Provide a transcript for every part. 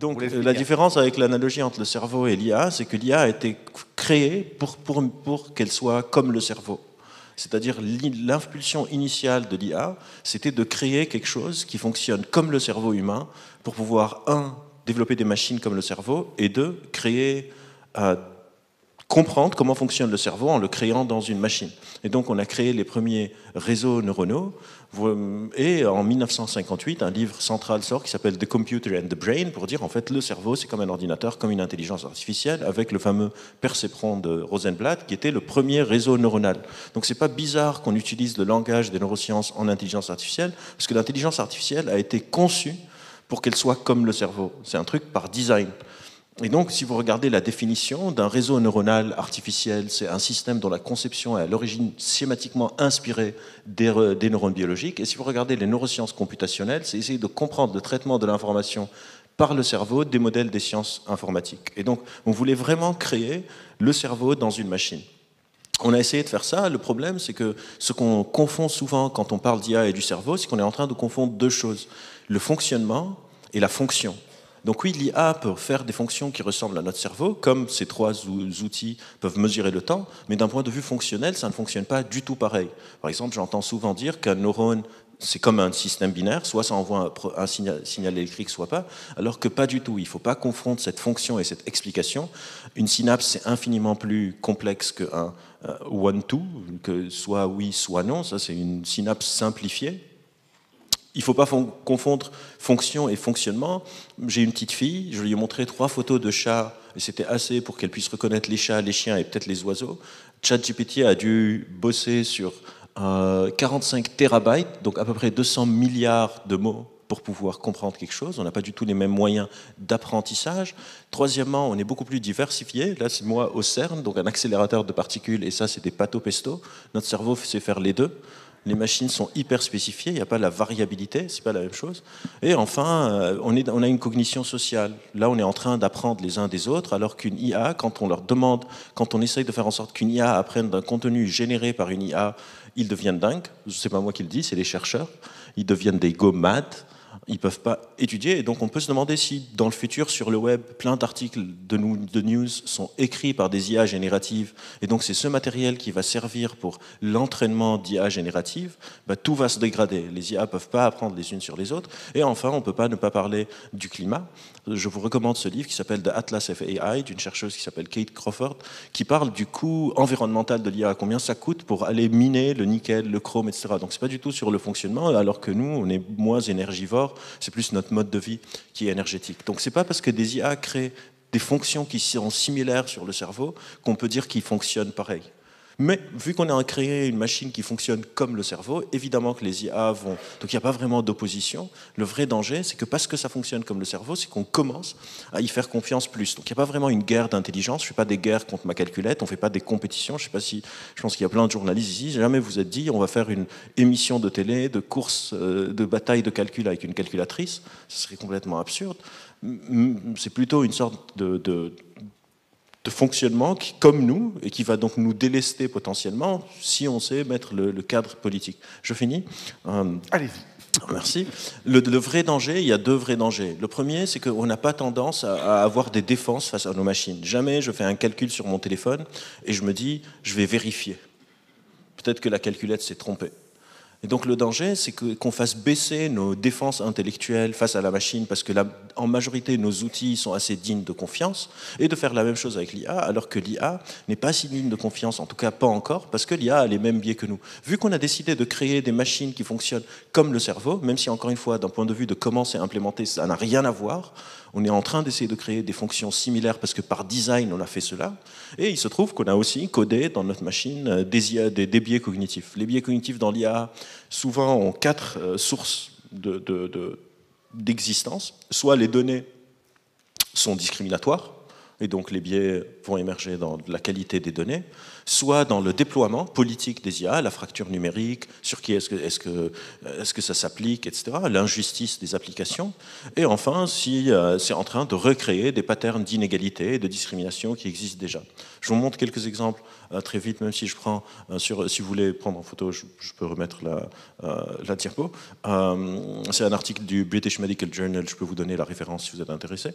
Donc la différence avec l'analogie entre le cerveau et l'IA, c'est que l'IA a été créée pour qu'elle soit comme le cerveau. C'est-à-dire l'impulsion initiale de l'IA, c'était de créer quelque chose qui fonctionne comme le cerveau humain pour pouvoir, un, développer des machines comme le cerveau, et deux, créer, comprendre comment fonctionne le cerveau en le créant dans une machine. Et donc on a créé les premiers réseaux neuronaux, et en 1958, un livre central sort qui s'appelle The Computer and the Brain, pour dire en fait le cerveau c'est comme un ordinateur, comme une intelligence artificielle, avec le fameux perceptron de Rosenblatt qui était le premier réseau neuronal. Donc c'est pas bizarre qu'on utilise le langage des neurosciences en intelligence artificielle, parce que l'intelligence artificielle a été conçue pour qu'elle soit comme le cerveau. C'est un truc par design. Et donc, si vous regardez la définition d'un réseau neuronal artificiel, c'est un système dont la conception est à l'origine schématiquement inspirée des neurones biologiques. Et si vous regardez les neurosciences computationnelles, c'est essayer de comprendre le traitement de l'information par le cerveau des modèles des sciences informatiques. Et donc, on voulait vraiment créer le cerveau dans une machine. On a essayé de faire ça. Le problème, c'est que ce qu'on confond souvent quand on parle d'IA et du cerveau, c'est qu'on est en train de confondre deux choses, le fonctionnement et la fonction. Donc oui, l'IA peut faire des fonctions qui ressemblent à notre cerveau, comme ces trois outils peuvent mesurer le temps, mais d'un point de vue fonctionnel, ça ne fonctionne pas du tout pareil. Par exemple, j'entends souvent dire qu'un neurone, c'est comme un système binaire, soit ça envoie un signal électrique, soit pas, alors que pas du tout. Il ne faut pas confondre cette fonction et cette explication. Une synapse, c'est infiniment plus complexe qu'un one-two, que soit oui, soit non. Ça, c'est une synapse simplifiée. Il ne faut pas confondre fonction et fonctionnement. J'ai une petite fille, je lui ai montré 3 photos de chats, et c'était assez pour qu'elle puisse reconnaître les chats, les chiens et peut-être les oiseaux. ChatGPT a dû bosser sur 45 terabytes, donc à peu près 200 milliards de mots pour pouvoir comprendre quelque chose. On n'a pas du tout les mêmes moyens d'apprentissage. Troisièmement, on est beaucoup plus diversifié. Là, c'est moi au CERN, donc un accélérateur de particules, et ça, c'est des pâteaux pesto. Notre cerveau sait faire les deux. Les machines sont hyper spécifiées, il n'y a pas la variabilité, c'est pas la même chose. Et enfin, on a une cognition sociale. Là, on est en train d'apprendre les uns des autres, alors qu'une IA, quand on leur demande, quand on essaye de faire en sorte qu'une IA apprenne d'un contenu généré par une IA, ils deviennent dingues. C'est pas moi qui le dis, c'est les chercheurs. Ils deviennent des go mad. Ils ne peuvent pas étudier. Et donc, on peut se demander si, dans le futur, sur le web, plein d'articles de news sont écrits par des IA génératives. Et donc, c'est ce matériel qui va servir pour l'entraînement d'IA génératives. Bah, tout va se dégrader. Les IA ne peuvent pas apprendre les unes sur les autres. Et enfin, on ne peut pas ne pas parler du climat. Je vous recommande ce livre qui s'appelle The Atlas of AI, d'une chercheuse qui s'appelle Kate Crawford, qui parle du coût environnemental de l'IA, combien ça coûte pour aller miner le nickel, le chrome, etc. Donc, ce n'est pas du tout sur le fonctionnement, alors que nous, on est moins énergivores. C'est plus notre mode de vie qui est énergétique. Donc c'est pas parce que des IA créent des fonctions qui sont similaires sur le cerveau qu'on peut dire qu'ils fonctionnent pareil. Mais vu qu'on a créé une machine qui fonctionne comme le cerveau, évidemment que les IA vont... Donc il n'y a pas vraiment d'opposition. Le vrai danger, c'est que parce que ça fonctionne comme le cerveau, c'est qu'on commence à y faire confiance plus. Donc il n'y a pas vraiment une guerre d'intelligence. Je ne fais pas des guerres contre ma calculette, on ne fait pas des compétitions. Je sais pas si... Je pense qu'il y a plein de journalistes ici. Jamais vous êtes dit, on va faire une émission de télé, de course, de bataille de calcul avec une calculatrice. Ce serait complètement absurde. C'est plutôt une sorte de fonctionnement qui, comme nous, et qui va donc nous délester potentiellement si on sait mettre le cadre politique. Je finis. Allez-y. Merci. Le vrai danger, il y a 2 vrais dangers. Le premier, c'est qu'on n'a pas tendance à avoir des défenses face à nos machines. Jamais je fais un calcul sur mon téléphone et je me dis, je vais vérifier. Peut-être que la calculette s'est trompée. Et donc le danger, c'est qu'on fasse baisser nos défenses intellectuelles face à la machine, parce que en majorité, nos outils sont assez dignes de confiance, et de faire la même chose avec l'IA, alors que l'IA n'est pas si digne de confiance, en tout cas pas encore, parce que l'IA a les mêmes biais que nous. Vu qu'on a décidé de créer des machines qui fonctionnent comme le cerveau, même si encore une fois, d'un point de vue de comment c'est implémenté, ça n'a rien à voir, on est en train d'essayer de créer des fonctions similaires parce que par design, on a fait cela. Et il se trouve qu'on a aussi codé dans notre machine des biais cognitifs. Les biais cognitifs dans l'IA, souvent, ont 4 sources d'existence. Soit les données sont discriminatoires, et donc les biais vont émerger dans la qualité des données. soit dans le déploiement politique des IA, la fracture numérique, sur qui est-ce que ça s'applique, etc., l'injustice des applications, et enfin si c'est en train de recréer des patterns d'inégalité et de discrimination qui existent déjà. Je vous montre quelques exemples très vite, même si je prends si vous voulez prendre en photo, je peux remettre la diapo. C'est un article du British Medical Journal, je peux vous donner la référence si vous êtes intéressé.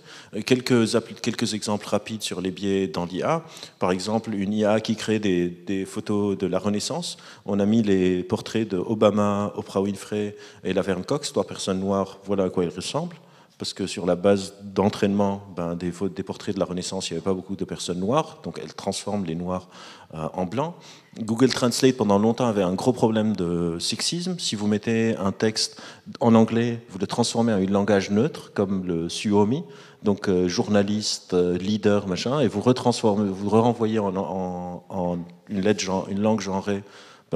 Quelques exemples rapides sur les biais dans l'IA. Par exemple, une IA qui crée des photos de la Renaissance. On a mis les portraits de Obama, Oprah Winfrey et Laverne Cox, 3 personnes noires, voilà à quoi ils ressemblent. Parce que sur la base d'entraînement des portraits de la Renaissance, il n'y avait pas beaucoup de personnes noires, donc elle transforme les noirs en blancs. Google Translate, pendant longtemps, avait un gros problème de sexisme. Si vous mettez un texte en anglais, vous le transformez en un langage neutre, comme le Suomi, donc journaliste, leader, machin, et vous renvoyez en une langue genrée.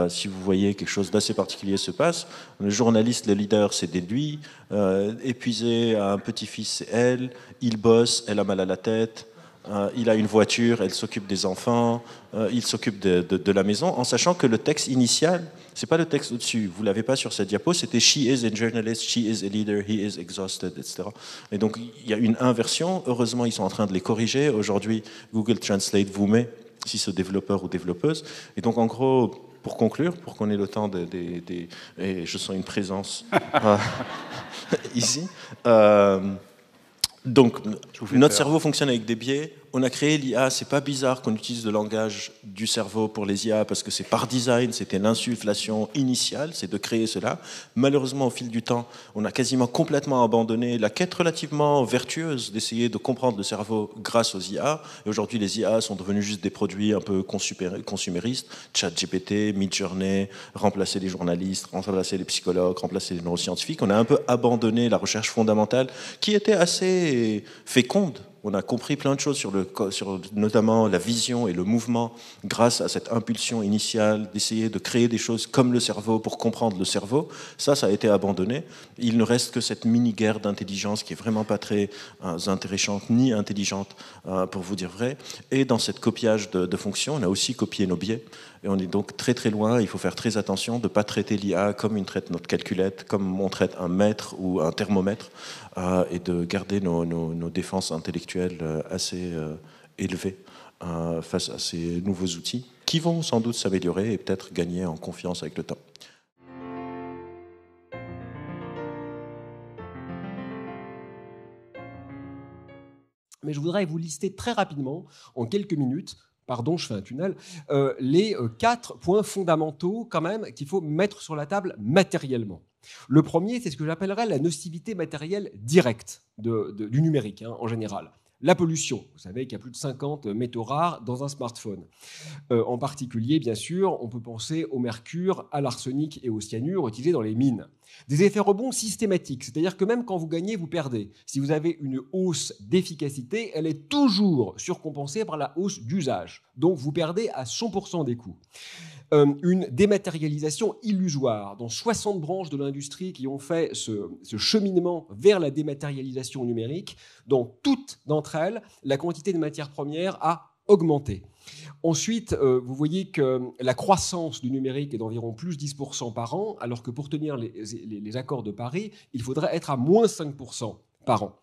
Si vous voyez quelque chose d'assez particulier se passe, le journaliste, le leader, c'est lui, épuisé, a un petit-fils, c'est elle, il bosse, elle a mal à la tête, il a une voiture, elle s'occupe des enfants, il s'occupe de la maison, en sachant que le texte initial, c'est pas le texte au-dessus, vous l'avez pas sur cette diapo, c'était « She is a journalist, she is a leader, he is exhausted », etc. Et donc, il y a une inversion, heureusement, ils sont en train de les corriger. Aujourd'hui, Google Translate vous met, si c'est développeur ou développeuse, et donc, en gros, pour conclure, pour qu'on ait le temps et je sens une présence ici. Donc, notre cerveau fonctionne avec des biais. On a créé l'IA, c'est pas bizarre qu'on utilise le langage du cerveau pour les IA parce que c'est par design, c'était l'insufflation initiale, c'est de créer cela. Malheureusement, au fil du temps, on a quasiment complètement abandonné la quête relativement vertueuse d'essayer de comprendre le cerveau grâce aux IA. Et aujourd'hui, les IA sont devenus juste des produits un peu consuméristes. ChatGPT, Midjourney, remplacer les journalistes, remplacer les psychologues, remplacer les neuroscientifiques. On a un peu abandonné la recherche fondamentale qui était assez féconde. On a compris plein de choses sur notamment la vision et le mouvement grâce à cette impulsion initiale d'essayer de créer des choses comme le cerveau pour comprendre le cerveau. Ça a été abandonné. Il ne reste que cette mini-guerre d'intelligence qui est vraiment pas très intéressante ni intelligente, pour vous dire vrai. Et dans cette copiage de fonctions, on a aussi copié nos biais. Et on est donc très très loin. Il faut faire très attention de ne pas traiter l'IA comme une traite notre calculette, comme on traite un mètre ou un thermomètre, et de garder nos défenses intellectuelles assez élevées face à ces nouveaux outils qui vont sans doute s'améliorer et peut-être gagner en confiance avec le temps. Mais je voudrais vous lister très rapidement, en quelques minutes, pardon, je fais un tunnel, les 4 points fondamentaux quand même qu'il faut mettre sur la table matériellement. Le premier, c'est ce que j'appellerais la nocivité matérielle directe du numérique, en général. La pollution, vous savez qu'il y a plus de 50 métaux rares dans un smartphone. En particulier, bien sûr, on peut penser au mercure, à l'arsenic et au cyanure utilisés dans les mines. Des effets rebonds systématiques, c'est-à-dire que même quand vous gagnez, vous perdez. Si vous avez une hausse d'efficacité, elle est toujours surcompensée par la hausse d'usage. Donc vous perdez à 100% des coûts. Une dématérialisation illusoire dans 60 branches de l'industrie qui ont fait ce cheminement vers la dématérialisation numérique. Dans toutes d'entre elles, la quantité de matières premières a augmenté. Ensuite, vous voyez que la croissance du numérique est d'environ plus 10% par an, alors que pour tenir les accords de Paris, il faudrait être à moins 5% par an.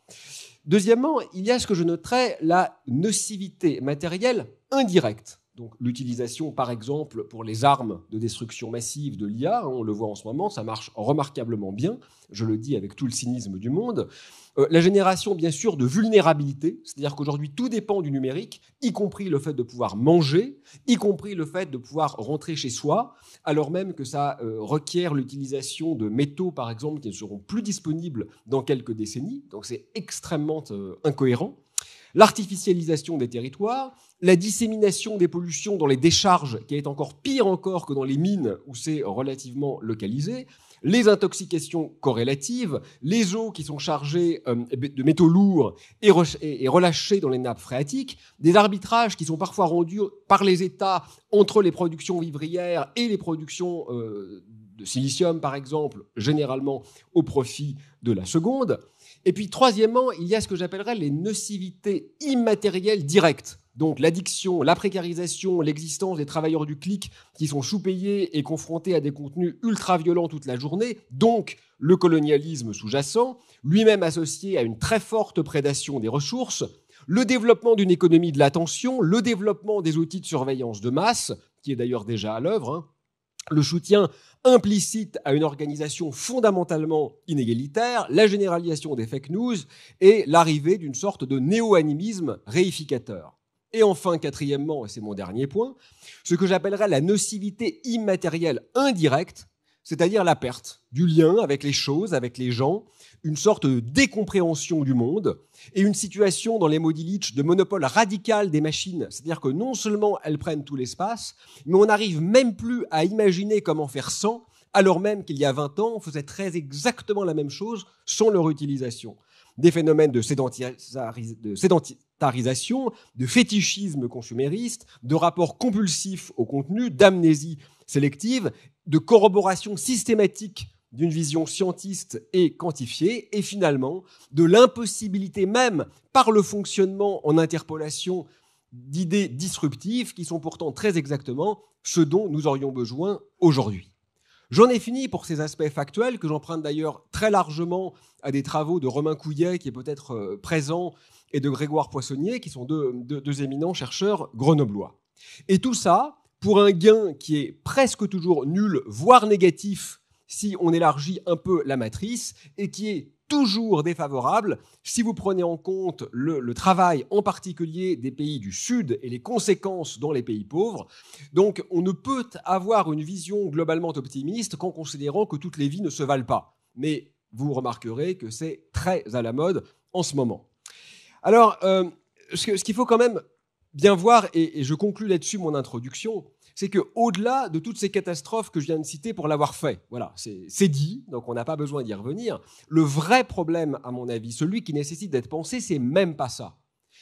Deuxièmement, il y a ce que je noterais la nocivité matérielle indirecte. Donc l'utilisation, par exemple, pour les armes de destruction massive de l'IA, on le voit en ce moment, ça marche remarquablement bien, je le dis avec tout le cynisme du monde. La génération, bien sûr, de vulnérabilité, c'est-à-dire qu'aujourd'hui, tout dépend du numérique, y compris le fait de pouvoir manger, y compris le fait de pouvoir rentrer chez soi, alors même que ça requiert l'utilisation de métaux, par exemple, qui ne seront plus disponibles dans quelques décennies. Donc c'est extrêmement incohérent. L'artificialisation des territoires, la dissémination des pollutions dans les décharges, qui est encore pire encore que dans les mines où c'est relativement localisé, les intoxications corrélatives, les eaux qui sont chargées de métaux lourds et relâchées dans les nappes phréatiques, des arbitrages qui sont parfois rendus par les États entre les productions vivrières et les productions de silicium, par exemple, généralement au profit de la seconde. Et puis, troisièmement, il y a ce que j'appellerais les nocivités immatérielles directes. Donc l'addiction, la précarisation, l'existence des travailleurs du clic qui sont sous-payés et confrontés à des contenus ultra-violents toute la journée, donc le colonialisme sous-jacent, lui-même associé à une très forte prédation des ressources, le développement d'une économie de l'attention, le développement des outils de surveillance de masse, qui est d'ailleurs déjà à l'œuvre, le soutien implicite à une organisation fondamentalement inégalitaire, la généralisation des fake news et l'arrivée d'une sorte de néo-animisme réificateur. Et enfin, quatrièmement, et c'est mon dernier point, ce que j'appellerais la nocivité immatérielle indirecte, c'est-à-dire la perte du lien avec les choses, avec les gens, une sorte de décompréhension du monde et une situation dans les mots d'Illich de monopole radical des machines, c'est-à-dire que non seulement elles prennent tout l'espace, mais on n'arrive même plus à imaginer comment faire sans, alors même qu'il y a 20 ans, on faisait très exactement la même chose sans leur utilisation. Des phénomènes de sédentarisation, de fétichisme consumériste, de rapport compulsif au contenu, d'amnésie sélective, de corroboration systématique d'une vision scientiste et quantifiée, et finalement de l'impossibilité même, par le fonctionnement en interpolation d'idées disruptives qui sont pourtant très exactement ce dont nous aurions besoin aujourd'hui. J'en ai fini pour ces aspects factuels que j'emprunte d'ailleurs très largement à des travaux de Romain Couillet, qui est peut-être présent, et de Grégoire Poissonnier, qui sont deux éminents chercheurs grenoblois. Et tout ça pour un gain qui est presque toujours nul, voire négatif, si on élargit un peu la matrice, et qui est toujours défavorable si vous prenez en compte le travail en particulier des pays du Sud et les conséquences dans les pays pauvres. Donc on ne peut avoir une vision globalement optimiste qu'en considérant que toutes les vies ne se valent pas. Mais vous remarquerez que c'est très à la mode en ce moment. Alors, ce qu'il faut quand même bien voir, et je conclus là-dessus mon introduction, c'est qu'au-delà de toutes ces catastrophes que je viens de citer pour l'avoir fait, voilà, c'est dit, donc on n'a pas besoin d'y revenir, le vrai problème, à mon avis, celui qui nécessite d'être pensé, c'est même pas ça.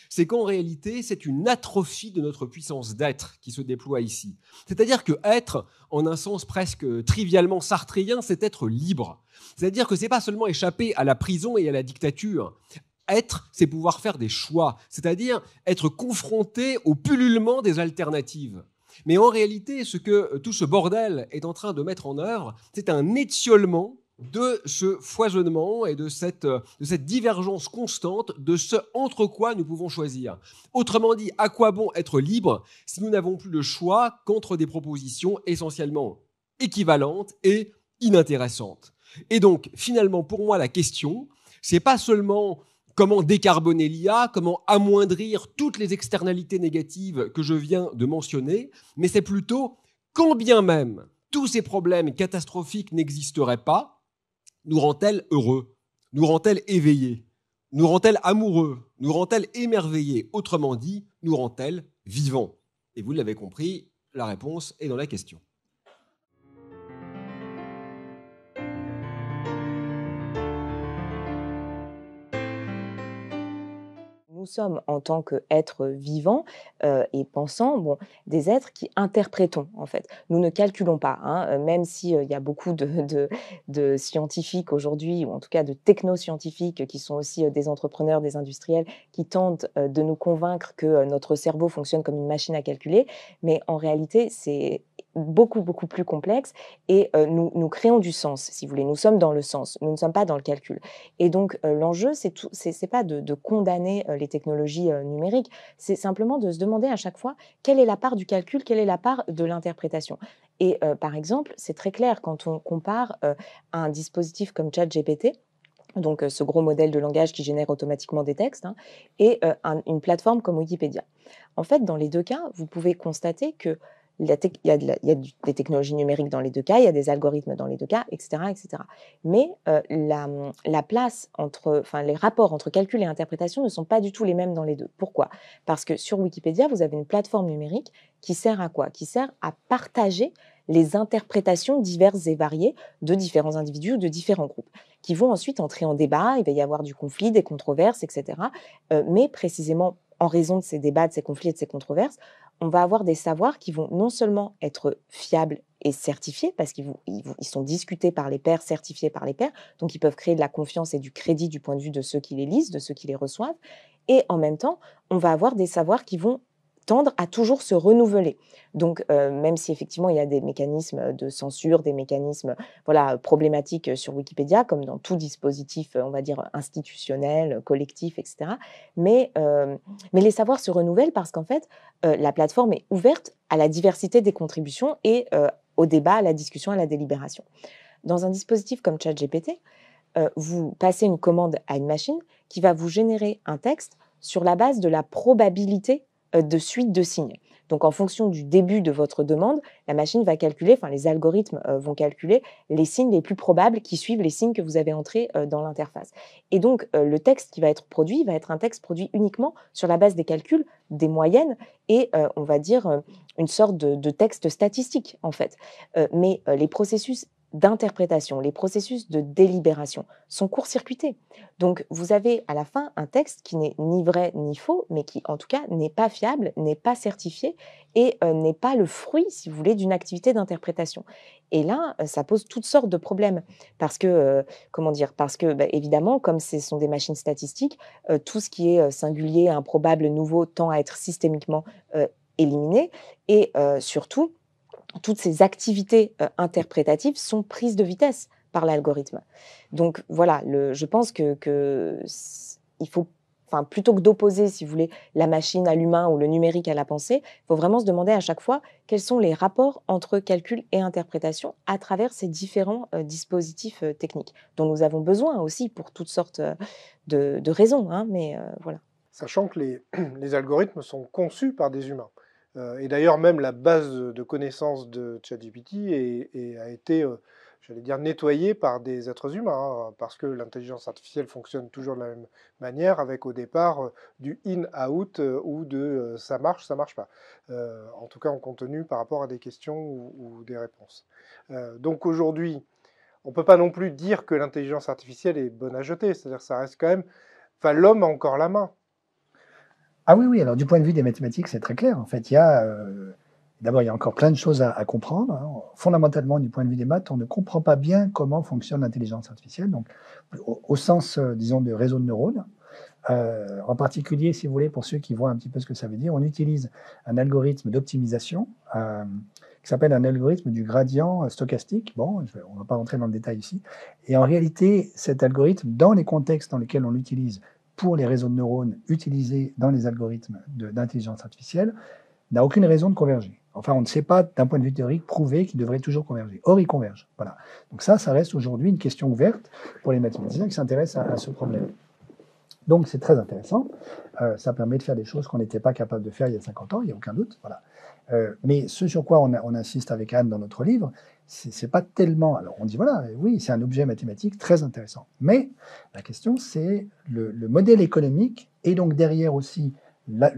C'est qu'en réalité, c'est une atrophie de notre puissance d'être qui se déploie ici. C'est-à-dire que être, en un sens presque trivialement sartrien, c'est être libre. C'est-à-dire que c'est pas seulement échapper à la prison et à la dictature. Être, c'est pouvoir faire des choix, c'est-à-dire être confronté au pullulement des alternatives. Mais en réalité, ce que tout ce bordel est en train de mettre en œuvre, c'est un étiolement de ce foisonnement et de cette divergence constante de ce entre quoi nous pouvons choisir. Autrement dit, à quoi bon être libre si nous n'avons plus le choix qu'entre des propositions essentiellement équivalentes et inintéressantes. Et donc, finalement, pour moi, la question, c'est pas seulement comment décarboner l'IA, comment amoindrir toutes les externalités négatives que je viens de mentionner, mais c'est plutôt quand bien même tous ces problèmes catastrophiques n'existeraient pas, nous rend-elle heureux, nous rend-elle éveillés, nous rend-elle amoureux, nous rend-elle émerveillés, autrement dit, nous rend-elle vivants? Et vous l'avez compris, la réponse est dans la question. Nous sommes, en tant qu'êtres vivants et pensants, des êtres qui interprétons, en fait. Nous ne calculons pas, hein, même s'il y a beaucoup de scientifiques aujourd'hui, ou en tout cas de technoscientifiques, qui sont aussi des entrepreneurs, des industriels, qui tentent de nous convaincre que notre cerveau fonctionne comme une machine à calculer. Mais en réalité, c'est beaucoup, beaucoup plus complexe et nous créons du sens, si vous voulez. Nous sommes dans le sens, nous ne sommes pas dans le calcul. Et donc, l'enjeu, c'est pas de condamner les technologies numériques, c'est simplement de se demander à chaque fois quelle est la part du calcul, quelle est la part de l'interprétation. Et par exemple, c'est très clair quand on compare un dispositif comme ChatGPT, donc ce gros modèle de langage qui génère automatiquement des textes, hein, et une plateforme comme Wikipédia. En fait, dans les deux cas, vous pouvez constater que il y a des technologies numériques dans les deux cas, il y a des algorithmes dans les deux cas, etc. etc. Mais la place les rapports entre calcul et interprétation ne sont pas du tout les mêmes dans les deux. Pourquoi? Parce que sur Wikipédia, vous avez une plateforme numérique qui sert à quoi? Qui sert à partager les interprétations diverses et variées de différents individus ou de différents groupes, qui vont ensuite entrer en débat, il va y avoir du conflit, des controverses, etc. Mais précisément, en raison de ces débats, de ces conflits et de ces controverses, on va avoir des savoirs qui vont non seulement être fiables et certifiés, parce qu'ils sont discutés par les pairs, certifiés par les pairs, donc ils peuvent créer de la confiance et du crédit du point de vue de ceux qui les lisent, de ceux qui les reçoivent, et en même temps, on va avoir des savoirs qui vont tendre à toujours se renouveler. Donc, même si effectivement il y a des mécanismes de censure, des mécanismes voilà, problématiques sur Wikipédia, comme dans tout dispositif, on va dire institutionnel, collectif, etc. Mais, mais les savoirs se renouvellent parce qu'en fait, la plateforme est ouverte à la diversité des contributions et au débat, à la discussion, à la délibération. Dans un dispositif comme ChatGPT, vous passez une commande à une machine qui va vous générer un texte sur la base de la probabilité de suite de signes. Donc, en fonction du début de votre demande, la machine va calculer, enfin les algorithmes vont calculer les signes les plus probables qui suivent les signes que vous avez entrés dans l'interface. Et donc, le texte qui va être produit va être un texte produit uniquement sur la base des calculs, des moyennes et, on va dire, une sorte de texte statistique, en fait. Mais les processus d'interprétation, les processus de délibération sont court-circuités. Donc, vous avez à la fin un texte qui n'est ni vrai ni faux, mais qui, en tout cas, n'est pas fiable, n'est pas certifié et n'est pas le fruit, si vous voulez, d'une activité d'interprétation. Et là, ça pose toutes sortes de problèmes parce que, comment dire? Parce que, bah, évidemment, comme ce sont des machines statistiques, tout ce qui est singulier, improbable, nouveau tend à être systémiquement éliminé et surtout, toutes ces activités interprétatives sont prises de vitesse par l'algorithme. Donc voilà, je pense il faut, enfin, plutôt que d'opposer, si vous voulez, la machine à l'humain ou le numérique à la pensée, il faut vraiment se demander à chaque fois quels sont les rapports entre calcul et interprétation à travers ces différents dispositifs techniques, dont nous avons besoin aussi pour toutes sortes de raisons, hein, mais voilà. Sachant que les algorithmes sont conçus par des humains. Et d'ailleurs, même la base de connaissances de ChatGPT a été, j'allais dire, nettoyée par des êtres humains, hein, parce que l'intelligence artificielle fonctionne toujours de la même manière, avec au départ du in-out ou de ça marche pas. En tout cas, en contenu par rapport à des questions ou des réponses. Donc aujourd'hui, on ne peut pas non plus dire que l'intelligence artificielle est bonne à jeter, c'est-à-dire que ça reste quand même... Enfin, l'homme a encore la main. Ah oui, oui, alors du point de vue des mathématiques, c'est très clair. En fait, d'abord, il y a encore plein de choses à comprendre, hein. Fondamentalement, du point de vue des maths, on ne comprend pas bien comment fonctionne l'intelligence artificielle, donc au sens, disons, de réseau de neurones. En particulier, si vous voulez, pour ceux qui voient un petit peu ce que ça veut dire, on utilise un algorithme d'optimisation qui s'appelle un algorithme du gradient stochastique. Bon, on ne va pas rentrer dans le détail ici. Et en réalité, cet algorithme, dans les contextes dans lesquels on l'utilise pour les réseaux de neurones utilisés dans les algorithmes d'intelligence artificielle, n'a aucune raison de converger. Enfin, on ne sait pas, d'un point de vue théorique, prouver qu'ils devraient toujours converger. Or, ils convergent. Voilà. Donc ça reste aujourd'hui une question ouverte pour les mathématiciens qui s'intéressent à ce problème. Donc, c'est très intéressant. Ça permet de faire des choses qu'on n'était pas capable de faire il y a 50 ans, il n'y a aucun doute. Voilà. Mais ce sur quoi on insiste avec Anne dans notre livre, c'est pas tellement... Alors, on dit, voilà, oui, c'est un objet mathématique très intéressant. Mais la question, c'est le modèle économique et donc derrière aussi la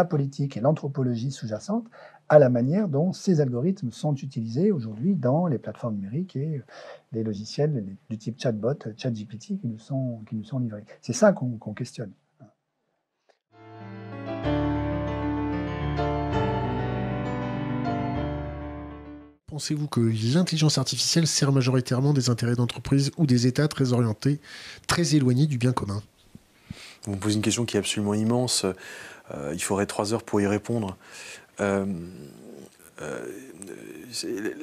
politique et l'anthropologie sous-jacente à la manière dont ces algorithmes sont utilisés aujourd'hui dans les plateformes numériques et les logiciels du type chatbot, ChatGPT qui nous sont livrés. C'est ça qu'on questionne. Pensez-vous que l'intelligence artificielle sert majoritairement des intérêts d'entreprise ou des États très orientés, très éloignés du bien commun? Vous me posez une question qui est absolument immense. Il faudrait 3 heures pour y répondre.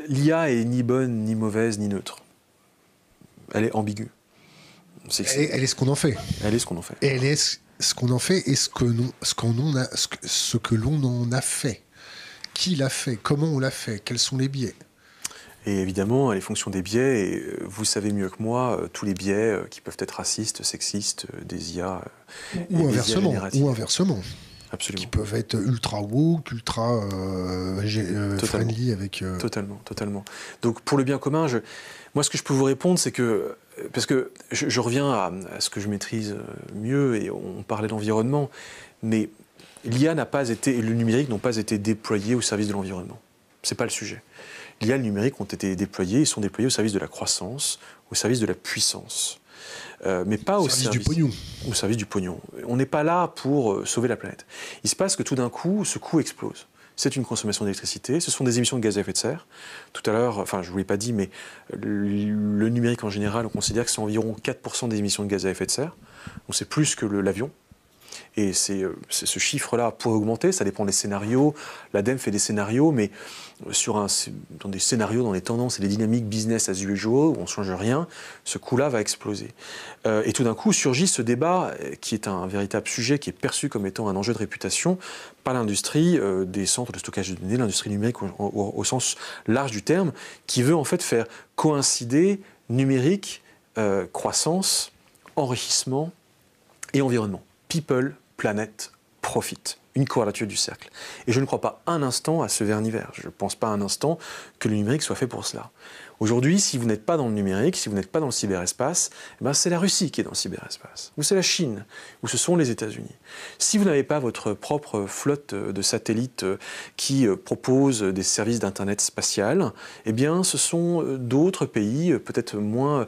L'IA est ni bonne, ni mauvaise, ni neutre. Elle est ambiguë. Elle est ce qu'on en fait. Elle est ce qu'on en fait. Et elle est ce qu'on en fait et ce que l'on en a fait. Qui l'a fait? Comment on l'a fait? Quels sont les biais? Et évidemment, elle est fonction des biais, et vous savez mieux que moi tous les biais qui peuvent être racistes, sexistes, des IA. Ou inversement. Absolument. Qui peuvent être ultra woke, ultra friendly avec... Totalement. Donc pour le bien commun, moi ce que je peux vous répondre, c'est que, parce que je reviens à ce que je maîtrise mieux, et on parlait d'environnement, mais l'IA n'a pas été, et le numérique n'ont pas été déployés au service de l'environnement. C'est pas le sujet. L'IA et le numérique ont été déployés, ils sont déployés au service de la croissance, au service de la puissance. Mais pas au service du pognon. Au service du pognon. On n'est pas là pour sauver la planète. Il se passe que tout d'un coup, ce coût explose. C'est une consommation d'électricité, ce sont des émissions de gaz à effet de serre. Tout à l'heure, enfin je ne vous l'ai pas dit, mais le numérique en général, on considère que c'est environ 4% des émissions de gaz à effet de serre. Donc c'est plus que l'avion. et ce chiffre-là pourrait augmenter, ça dépend des scénarios. L'ADEME fait des scénarios, mais dans des scénarios, dans les tendances et les dynamiques business as usual, où on ne change rien, ce coût-là va exploser. Et tout d'un coup surgit ce débat qui est un véritable sujet, qui est perçu comme étant un enjeu de réputation par l'industrie des centres de stockage de données, l'industrie numérique au sens large du terme, qui veut en fait faire coïncider numérique, croissance, enrichissement et environnement. People, planète, profit. Une quadrature du cercle. Et je ne crois pas un instant à ce vernis-vert. Je ne pense pas un instant que le numérique soit fait pour cela. Aujourd'hui, si vous n'êtes pas dans le numérique, si vous n'êtes pas dans le cyberespace, eh ben c'est la Russie qui est dans le cyberespace, ou c'est la Chine, ou ce sont les États-Unis. Si vous n'avez pas votre propre flotte de satellites qui proposent des services d'Internet spatial, eh bien ce sont d'autres pays, peut-être moins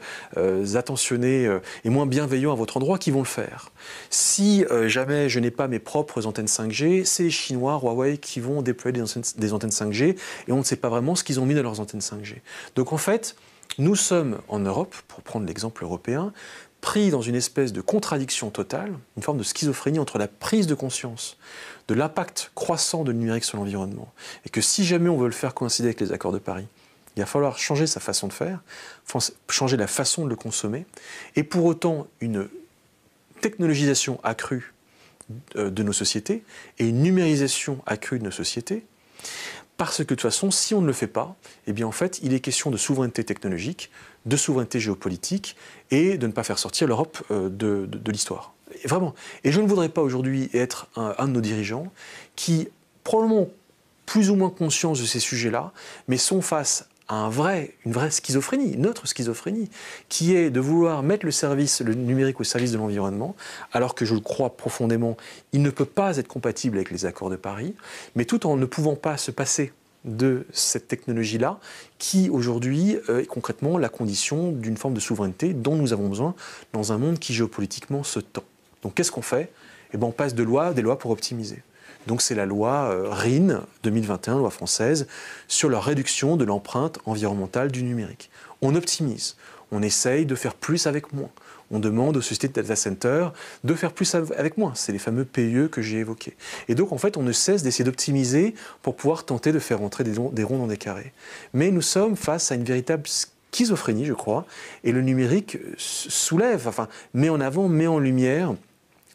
attentionnés et moins bienveillants à votre endroit, qui vont le faire. Si jamais je n'ai pas mes propres antennes 5G, c'est les Chinois, Huawei, qui vont déployer des antennes 5G, et on ne sait pas vraiment ce qu'ils ont mis dans leurs antennes 5G. Donc en fait, nous sommes en Europe, pour prendre l'exemple européen, pris dans une espèce de contradiction totale, une forme de schizophrénie entre la prise de conscience de l'impact croissant de numérique sur l'environnement, et que si jamais on veut le faire coïncider avec les accords de Paris, il va falloir changer sa façon de faire, changer la façon de le consommer, et pour autant une technologisation accrue de nos sociétés et une numérisation accrue de nos sociétés, parce que de toute façon, si on ne le fait pas, eh bien en fait, il est question de souveraineté technologique, de souveraineté géopolitique et de ne pas faire sortir l'Europe de l'histoire. Et vraiment. Et je ne voudrais pas aujourd'hui être un de nos dirigeants qui, probablement plus ou moins conscients de ces sujets-là, mais sont face à une vraie schizophrénie, notre schizophrénie, qui est de vouloir mettre le numérique au service de l'environnement, alors que je le crois profondément, il ne peut pas être compatible avec les accords de Paris, mais tout en ne pouvant pas se passer de cette technologie-là, qui aujourd'hui est concrètement la condition d'une forme de souveraineté dont nous avons besoin dans un monde qui géopolitiquement se tend. Donc qu'est-ce qu'on fait ? Eh bien, on passe des lois pour optimiser. Donc c'est la loi RIN 2021, loi française, sur la réduction de l'empreinte environnementale du numérique. On optimise, on essaye de faire plus avec moins. On demande aux sociétés de data centers de faire plus avec moins. C'est les fameux PIE que j'ai évoqués. Et donc en fait, on ne cesse d'essayer d'optimiser pour pouvoir tenter de faire rentrer des ronds dans des carrés. Mais nous sommes face à une véritable schizophrénie, je crois, et le numérique met en avant, met en lumière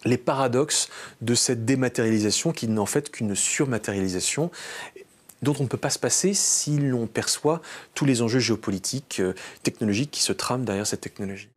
les paradoxes de cette dématérialisation qui n'est en fait qu'une surmatérialisation dont on ne peut pas se passer si l'on perçoit tous les enjeux géopolitiques, technologiques qui se trament derrière cette technologie.